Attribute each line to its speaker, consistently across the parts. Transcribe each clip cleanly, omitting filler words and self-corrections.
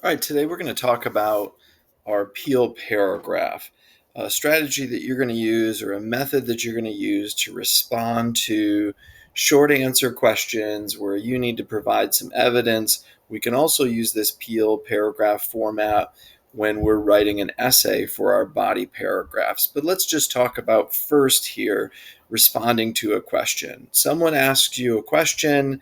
Speaker 1: All right, today we're going to talk about our peel paragraph, a strategy that you're going to use or a method that you're going to use to respond to short answer questions where you need to provide some evidence. We can also use this peel paragraph format when we're writing an essay for our body paragraphs. But let's just talk about first here responding to a question. Someone asks you a question,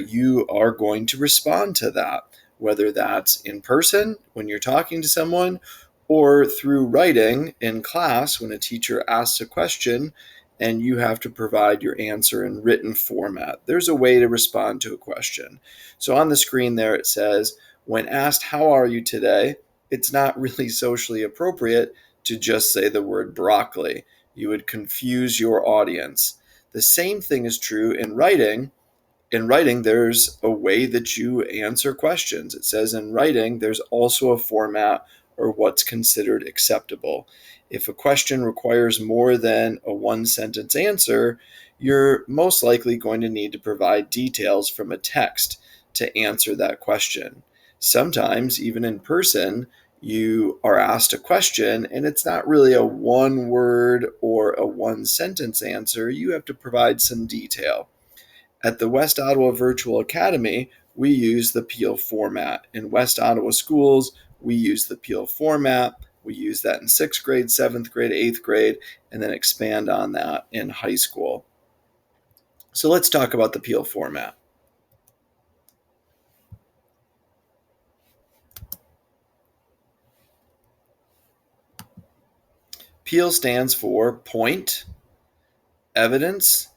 Speaker 1: you are going to respond to that, whether that's in person when you're talking to someone or through writing in class when a teacher asks a question and you have to provide your answer in written format. There's a way to respond to a question. So on the screen there it says, when asked, "How are you today?" it's not really socially appropriate to just say the word broccoli. You would confuse your audience. The same thing is true in writing. In writing, there's a way that you answer questions. It says in writing, there's also a format or what's considered acceptable. If a question requires more than a one sentence answer, you're most likely going to need to provide details from a text to answer that question. Sometimes, even in person, you are asked a question and it's not really a one word or a one sentence answer. You have to provide some detail. At the West Ottawa Virtual Academy, we use the Peel format. In West Ottawa schools, we use the Peel format. We use that in 6th grade, 7th grade, 8th grade, and then expand on that in high school. So let's talk about the Peel format. Peel stands for point, evidence,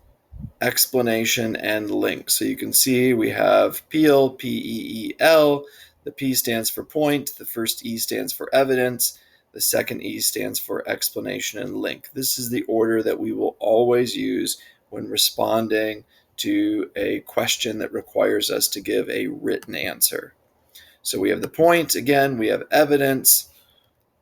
Speaker 1: explanation, and link. So you can see we have Peel, P-E-E-L. The P stands for point. The first E stands for evidence. The second E stands for explanation and link. This is the order that we will always use when responding to a question that requires us to give a written answer. So we have the point, again, we have evidence,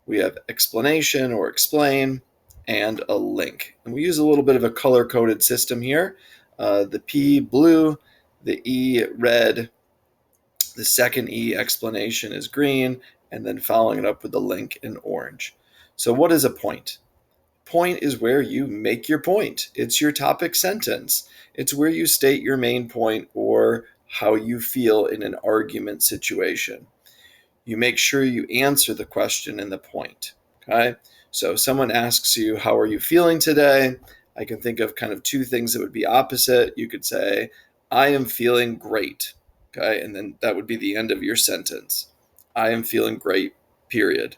Speaker 1: we have explanation or explain, and a link. And we use a little bit of a color-coded system here. The P blue, the E red, the second E explanation is green, and then following it up with the link in orange. So what is a point? Point is where you make your point. It's your topic sentence. It's where you state your main point or how you feel in an argument situation. You make sure you answer the question in the point. Okay. So if someone asks you, "How are you feeling today?" I can think of kind of two things that would be opposite. You could say, "I am feeling great." Okay. And then that would be the end of your sentence. "I am feeling great, period."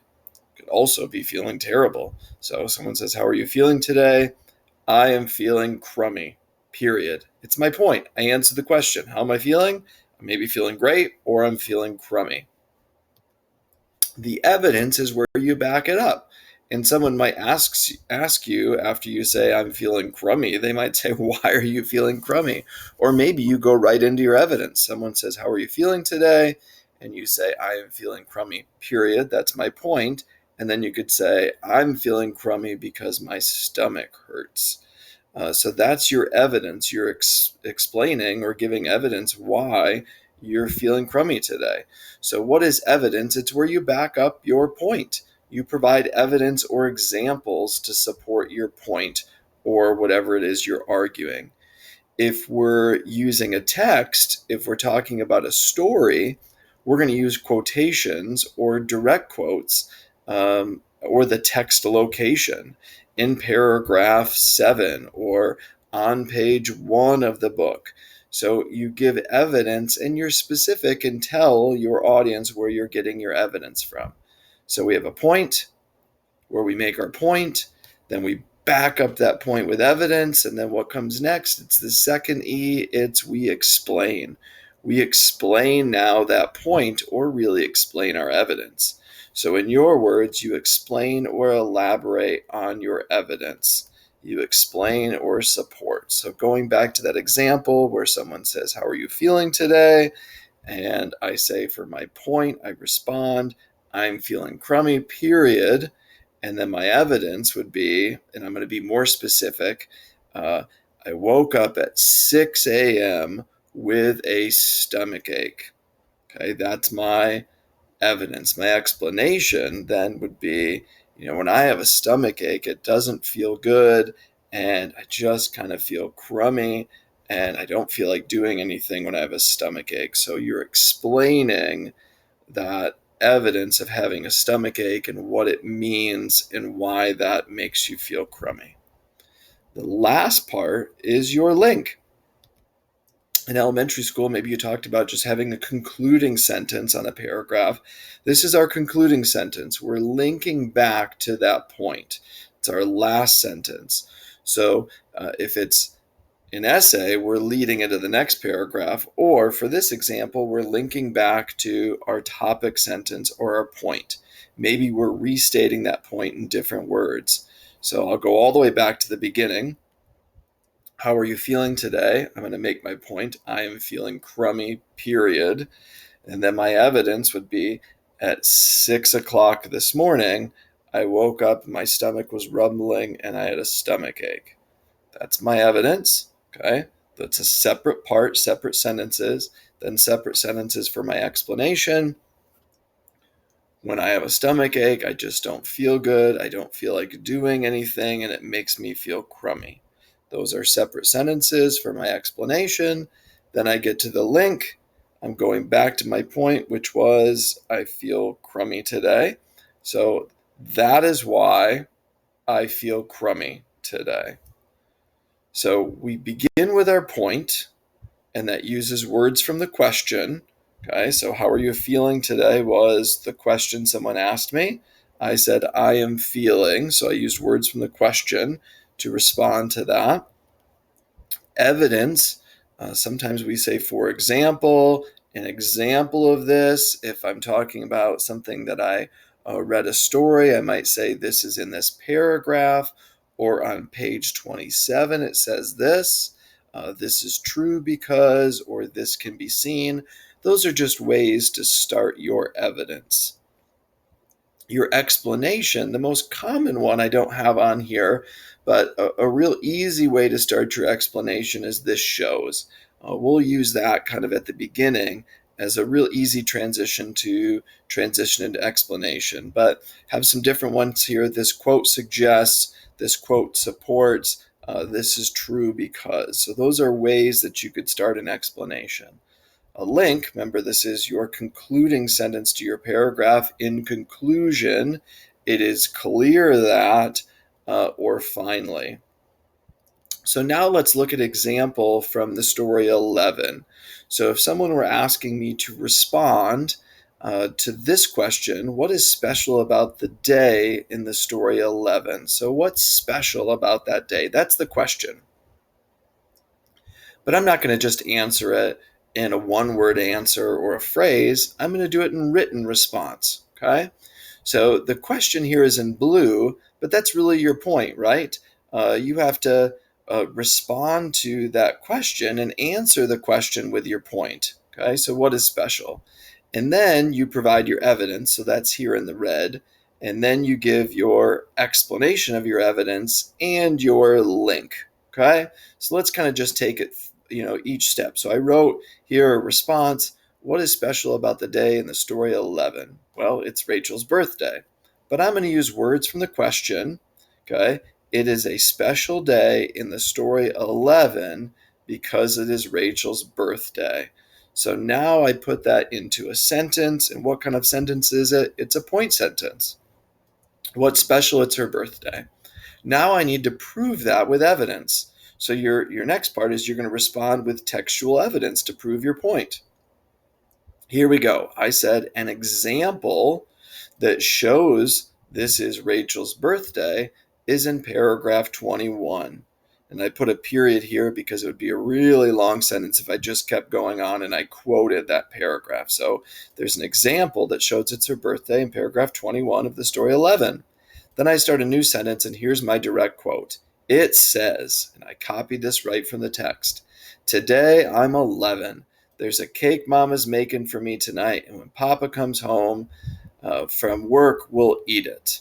Speaker 1: Could also be feeling terrible. So someone says, "How are you feeling today?" "I am feeling crummy, period." It's my point. I answer the question. How am I feeling? I'm maybe feeling great or I'm feeling crummy. The evidence is where you back it up. And someone might ask you after you say, "I'm feeling crummy," they might say, "Why are you feeling crummy?" Or maybe you go right into your evidence. Someone says, "How are you feeling today?" And you say, "I am feeling crummy, period. That's my point." And then you could say, "I'm feeling crummy because my stomach hurts." So that's your evidence. You're explaining or giving evidence why you're feeling crummy today. So, what is evidence? It's where you back up your point. You provide evidence or examples to support your point or whatever it is you're arguing. If we're using a text, if we're talking about a story, we're going to use quotations or direct quotes, or the text location in paragraph 7 or on page 1 of the book. So you give evidence and you're specific and tell your audience where you're getting your evidence from. So we have a point where we make our point, then we back up that point with evidence, and then what comes next? It's the second E, it's we explain. We explain now that point or really explain our evidence. So in your words, you explain or elaborate on your evidence. You explain or support. So going back to that example where someone says, "How are you feeling today?" And I say, for my point, I respond, "I'm feeling crummy, period." And then my evidence would be, and I'm going to be more specific, I woke up at 6 a.m. with a stomach ache. Okay, that's my evidence. My explanation then would be, when I have a stomach ache, it doesn't feel good, and I just kind of feel crummy, and I don't feel like doing anything when I have a stomach ache. So you're explaining that evidence of having a stomach ache and what it means and why that makes you feel crummy. The last part is your link. In elementary school, maybe you talked about just having a concluding sentence on a paragraph. This is our concluding sentence. We're linking back to that point. It's our last sentence. So if it's an essay, we're leading into the next paragraph, or for this example, we're linking back to our topic sentence or our point. Maybe we're restating that point in different words. So I'll go all the way back to the beginning. How are you feeling today? I'm going to make my point. I am feeling crummy, period. And then my evidence would be at 6 o'clock this morning, I woke up, my stomach was rumbling, and I had a stomach ache. That's my evidence. Okay. That's a separate part, separate sentences, then separate sentences for my explanation. When I have a stomach ache, I just don't feel good. I don't feel like doing anything, and it makes me feel crummy. Those are separate sentences for my explanation. Then I get to the link. I'm going back to my point, which was I feel crummy today. So that is why I feel crummy today. So we begin with our point, and that uses words from the question. Okay, so how are you feeling today was the question someone asked me. I said, I am feeling. So I used words from the question to respond to that. Evidence. Sometimes we say, for example, an example of this. If I'm talking about something that I read a story, I might say, this is in this paragraph, or on page 27, it says this. This is true because, or this can be seen. Those are just ways to start your evidence. Your explanation, the most common one I don't have on here, but a real easy way to start your explanation is this shows. We'll use that kind of at the beginning as a real easy transition into explanation, but have some different ones here. This quote suggests, this quote supports, this is true because. So those are ways that you could start an explanation. A link, remember, this is your concluding sentence to your paragraph. In conclusion, it is clear that, or finally. So now let's look at an example from the story 11. So if someone were asking me to respond to this question, what is special about the day in the story 11? So what's special about that day? That's the question. But I'm not going to just answer it in a one-word answer or a phrase. I'm going to do it in written response, okay? So the question here is in blue, but that's really your point, right? You have to respond to that question and answer the question with your point, okay? So what is special? And then you provide your evidence, so that's here in the red, and then you give your explanation of your evidence and your link, okay? So let's kind of just take it, each step. So I wrote here a response. What is special about the day in the story 11? Well, it's Rachel's birthday. But I'm going to use words from the question, okay? It is a special day in the story 11 because it is Rachel's birthday. So now I put that into a sentence. And what kind of sentence is it? It's a point sentence. What's special? It's her birthday. Now I need to prove that with evidence. So your next part is you're going to respond with textual evidence to prove your point. Here we go. I said an example that shows this is Rachel's birthday is in paragraph 21. And I put a period here because it would be a really long sentence if I just kept going on and I quoted that paragraph. So there's an example that shows it's her birthday in paragraph 21 of the story 11. Then I start a new sentence, and here's my direct quote. It says, and I copied this right from the text, today I'm 11. There's a cake Mama's making for me tonight, and when Papa comes home from work, we'll eat it.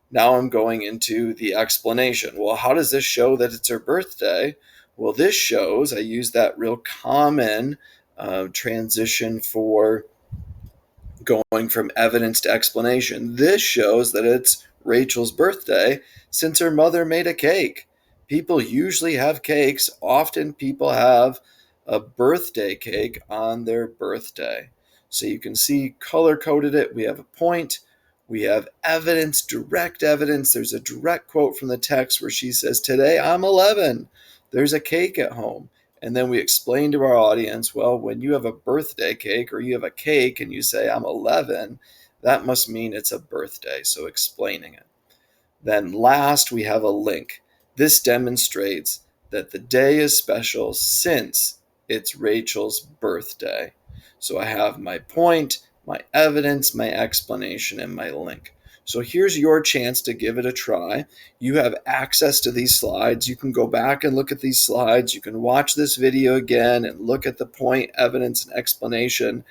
Speaker 1: Now I'm going into the explanation. Well, how does this show that it's her birthday? Well, this shows, I use that real common transition for going from evidence to explanation. This shows that it's Rachel's birthday since her mother made a cake. People usually have cakes. Often people have a birthday cake on their birthday. So you can see color coded it. We have a point. We have evidence, direct evidence. There's a direct quote from the text where she says, "Today I'm 11. There's a cake at home." And then we explain to our audience, well, when you have a birthday cake or you have a cake and you say, "I'm 11, that must mean it's a birthday." So explaining it. Then last, we have a link. This demonstrates that the day is special since it's Rachel's birthday. So I have my point, my evidence, my explanation, and my link. So here's your chance to give it a try. You have access to these slides. You can go back and look at these slides. You can watch this video again and look at the point, evidence, and explanation.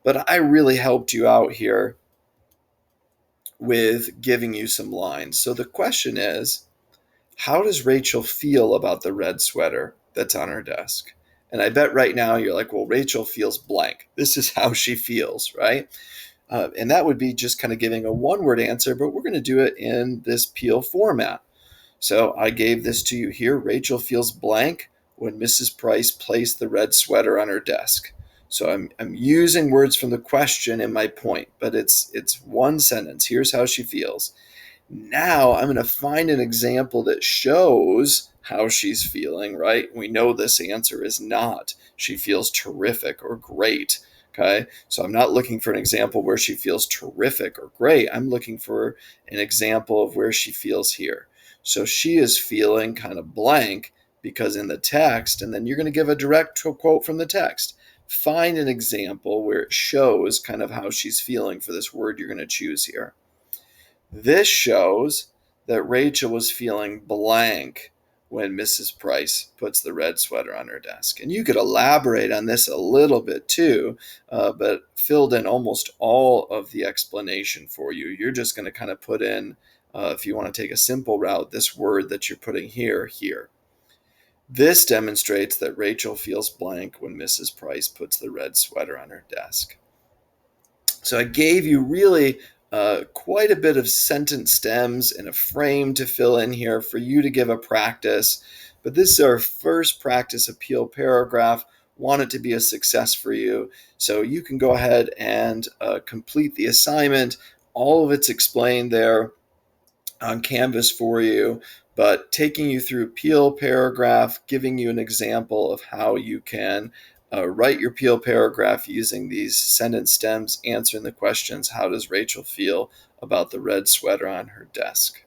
Speaker 1: But I really helped you out here with giving you some lines. So the question is, how does Rachel feel about the red sweater that's on her desk? And I bet right now you're like, well, Rachel feels blank. This is how she feels, right? And that would be just kind of giving a one-word answer, but we're going to do it in this Peel format. So I gave this to you here. Rachel feels blank when Mrs. Price placed the red sweater on her desk. So I'm using words from the question in my point, but it's one sentence. Here's how she feels. Now I'm going to find an example that shows how she's feeling, right? We know this answer is not she feels terrific or great. Okay. So I'm not looking for an example where she feels terrific or great. I'm looking for an example of where she feels here. So she is feeling kind of blank because in the text, and then you're going to give a direct quote from the text. Find an example where it shows kind of how she's feeling for this word you're going to choose here. This shows that Rachel was feeling blank when Mrs. Price puts the red sweater on her desk. And you could elaborate on this a little bit too, but filled in almost all of the explanation for you. You're just going to kind of put in, if you want to take a simple route, this word that you're putting here. This demonstrates that Rachel feels blank when Mrs. Price puts the red sweater on her desk. So I gave you really quite a bit of sentence stems and a frame to fill in here for you to give a practice. But this is our first practice appeal paragraph. Want it to be a success for you. So you can go ahead and complete the assignment. All of it's explained there on Canvas for you, but taking you through Peel paragraph, giving you an example of how you can write your Peel paragraph using these sentence stems, answering the questions, how does Rachel feel about the red sweater on her desk?